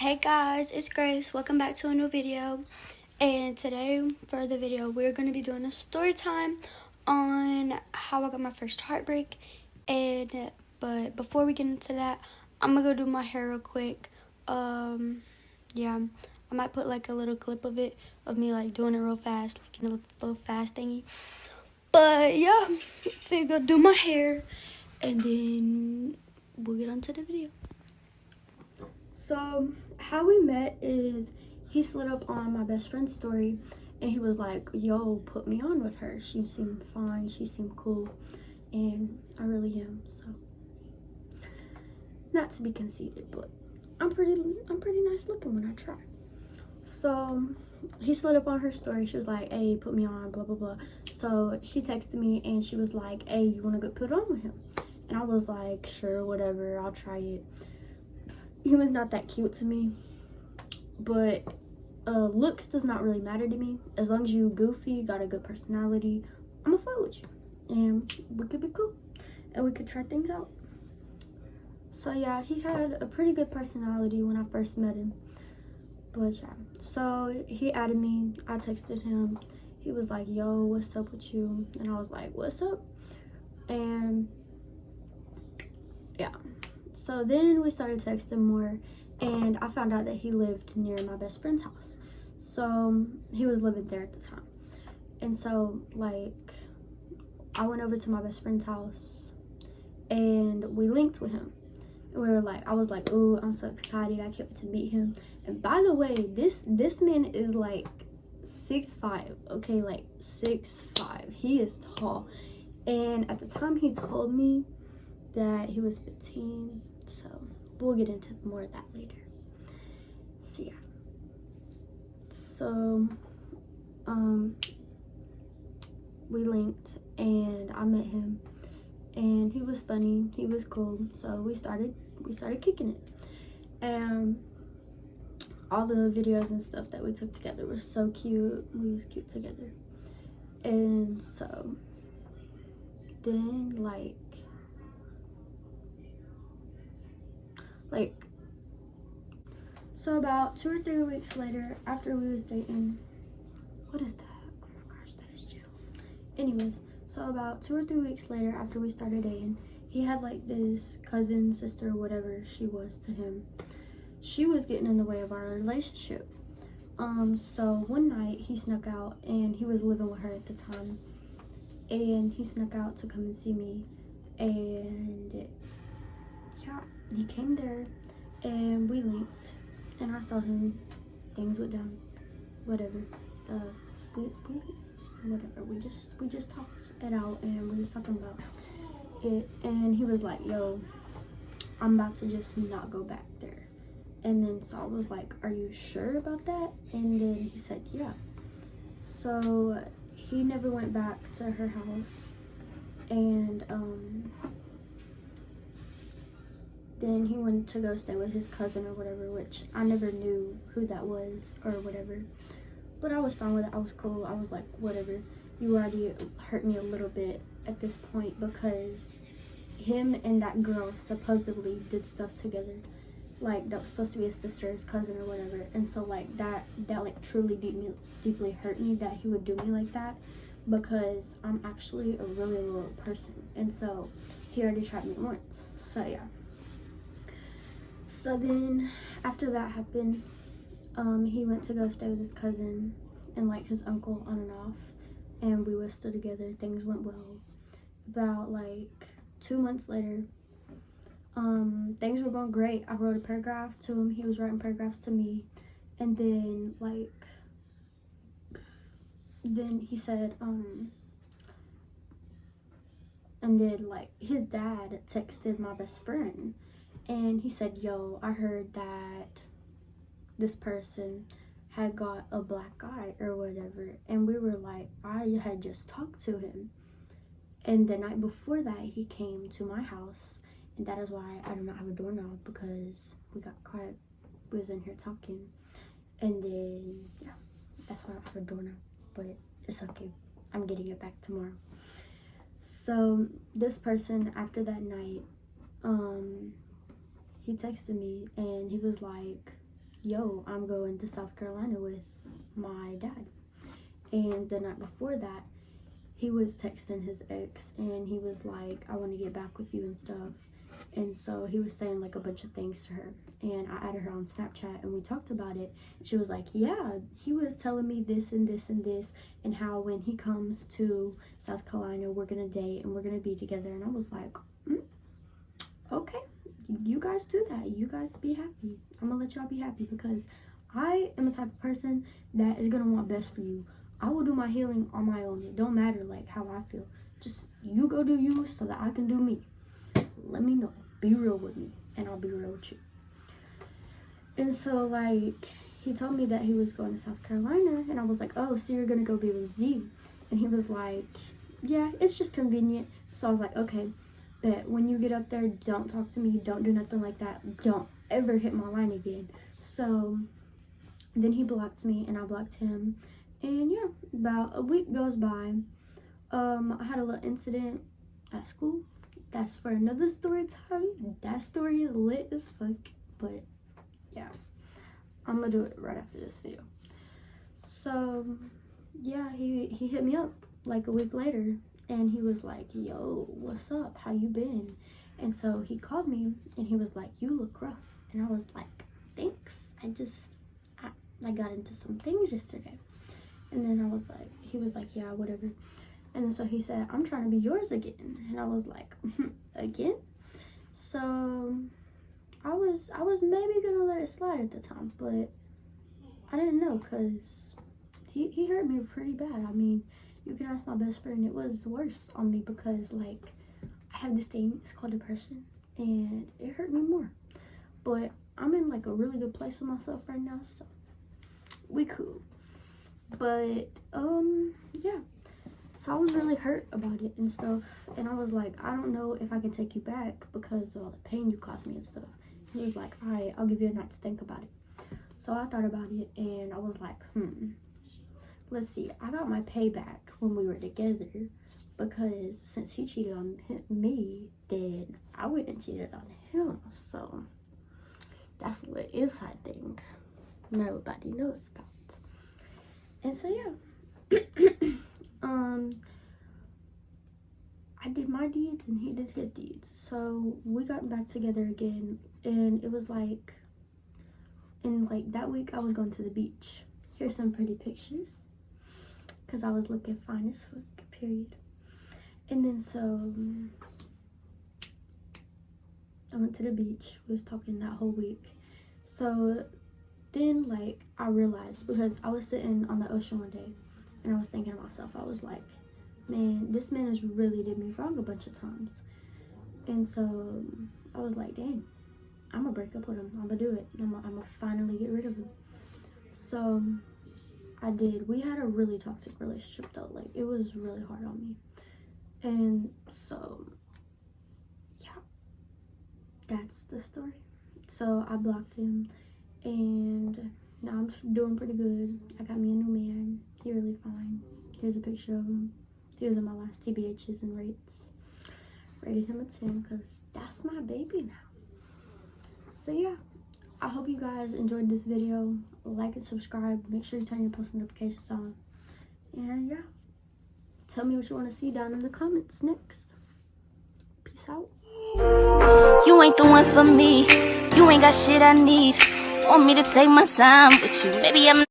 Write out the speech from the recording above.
Hey guys, it's Grace. Welcome back to a new video. And today for the video, we're going to be doing a story time on how I got my first heartbreak. But before we get into that, I'm going to go do my hair real quick. Yeah, I might put like a little clip of it, of me like doing it real fast, like in a little fast thingy. But yeah, so I'm going to do my hair and then we'll get on to the video. So how we met is he slid up on my best friend's story and he was like, yo, put me on with her. She seemed fine, she seemed cool, and I really am. So not to be conceited, but I'm pretty nice looking when I try. So he slid up on her story. She was like, hey, put me on, blah blah blah. So she texted me and she was like, hey, you want to get put on with him? And I was like, sure, whatever, I'll try it. He was not that cute to me, but looks does not really matter to me. As long as you goofy, got a good personality, I'm gonna fight with you and we could be cool and we could try things out. So yeah, he had a pretty good personality when I first met him. But yeah, so he added me, I texted him, he was like, yo, what's up with you? And I was like, what's up? And yeah, so then we started texting more and I found out that he lived near my best friend's house. So he was living there at the time. And so like I went over to my best friend's house and we linked with him. And we were like, I was like, ooh, I'm so excited, I can't wait to meet him. And by the way, this man is like 6'5", okay, like 6'5". He is tall. And at the time he told me that he was 15, so we'll get into more of that later. So yeah, so we linked and I met him and he was funny, he was cool, so we started kicking it. And all the videos and stuff that we took together were so cute. We was cute together. And so then like so about 2 or 3 weeks later, after we was dating, what is that? Oh my gosh, that is jail. Anyways, so about 2 or 3 weeks later, after we started dating, he had like this cousin, sister, whatever she was to him. She was getting in the way of our relationship. So one night he snuck out and he was living with her at the time. And he snuck out to come and see me. And yeah, he came there and we linked and I saw him, things went down, whatever. We whatever, we just talked it out and we was talking about it. And he was like, yo, I'm about to just not go back there. And then Saul was like, are you sure about that? And then he said, yeah. So he never went back to her house. And then he went to go stay with his cousin or whatever, which I never knew who that was or whatever. But I was fine with it. I was cool. I was like, whatever. You already hurt me a little bit at this point because him and that girl supposedly did stuff together. Like, that was supposed to be his sister, his cousin or whatever. And so, like, that like, truly deeply hurt me that he would do me like that because I'm actually a really loyal person. And so, he already tried me once. So, yeah. So then, after that happened, he went to go stay with his cousin and like his uncle on and off, and we were still together. Things went well. About like 2 months later, things were going great. I wrote a paragraph to him, he was writing paragraphs to me, and then he said and then like his dad texted my best friend and he said, yo, I heard that this person had got a black eye or whatever. And we were like, I had just talked to him. And the night before that, he came to my house. And that is why I do not have a doorknob, because we got caught. We was in here talking. And then, yeah, that's why I don't have a doorknob. But it's okay. I'm getting it back tomorrow. So this person, after that night, he texted me and he was like, yo, I'm going to South Carolina with my dad. And the night before that, he was texting his ex and he was like, I want to get back with you and stuff. And so he was saying like a bunch of things to her, and I added her on Snapchat and we talked about it. And she was like, yeah, he was telling me this and this and this, and how when he comes to South Carolina we're gonna date and we're gonna be together. And I was like, okay, you guys do that, you guys be happy. I'm gonna let y'all be happy, because I am the type of person that is gonna want best for you. I will do my healing on my own. It don't matter like how I feel, just you go do you so that I can do me. Let me know, be real with me, and I'll be real with you. And so like he told me that he was going to South Carolina, and I was like, oh, so you're gonna go be with Z? And he was like, yeah, it's just convenient. So I was like, okay, but when you get up there, don't talk to me, don't do nothing like that, don't ever hit my line again. So then he blocked me and I blocked him, and yeah, about a week goes by. I had a little incident at school. That's for another story time. That story is lit as fuck, but yeah, I'm gonna do it right after this video. So yeah, he hit me up like a week later, and he was like, yo, what's up, how you been? And so he called me and he was like, you look rough. And I was like, thanks, I got into some things yesterday. And then I was like, he was like, yeah, whatever. And then so he said, I'm trying to be yours again. And I was like, again? So I was maybe gonna let it slide at the time, but I didn't know, because he hurt me pretty bad. I mean, you can ask my best friend, it was worse on me, because like I have this thing, it's called depression, and it hurt me more. But I'm in like a really good place with myself right now, so we cool. But yeah, so I was really hurt about it and stuff, and I was like, I don't know if I can take you back because of all the pain you caused me and stuff. He was like, all right, I'll give you a night to think about it. So I thought about it, and I was like, let's see, I got my payback when we were together, because since he cheated on me, then I went and cheated on him. So that's a little inside thing nobody knows about. And so yeah, I did my deeds and he did his deeds. So we got back together again, and it was like, in like that week I was going to the beach. Here's some pretty pictures, because I was looking fine as fuck, period. And then so I went to the beach. We was talking that whole week. So then like I realized, because I was sitting on the ocean one day and I was thinking to myself, I was like, man, this man has really did me wrong a bunch of times. And so I was like, dang, I'm gonna break up with him. I'm gonna do it. I'm gonna finally get rid of him. So I did. We had a really toxic relationship though. Like, it was really hard on me. And so yeah, that's the story. So I blocked him, and now I'm doing pretty good. I got me a new man. He really fine. Here's a picture of him. These are my last TBHs and rates. Rated him a 10, because that's my baby now. So yeah, I hope you guys enjoyed this video. Like and subscribe. Make sure you turn your post notifications on. And yeah, tell me what you want to see down in the comments next. Peace out. You ain't the one for me. You ain't got shit I need. Want me to take my time with you. Maybe I'm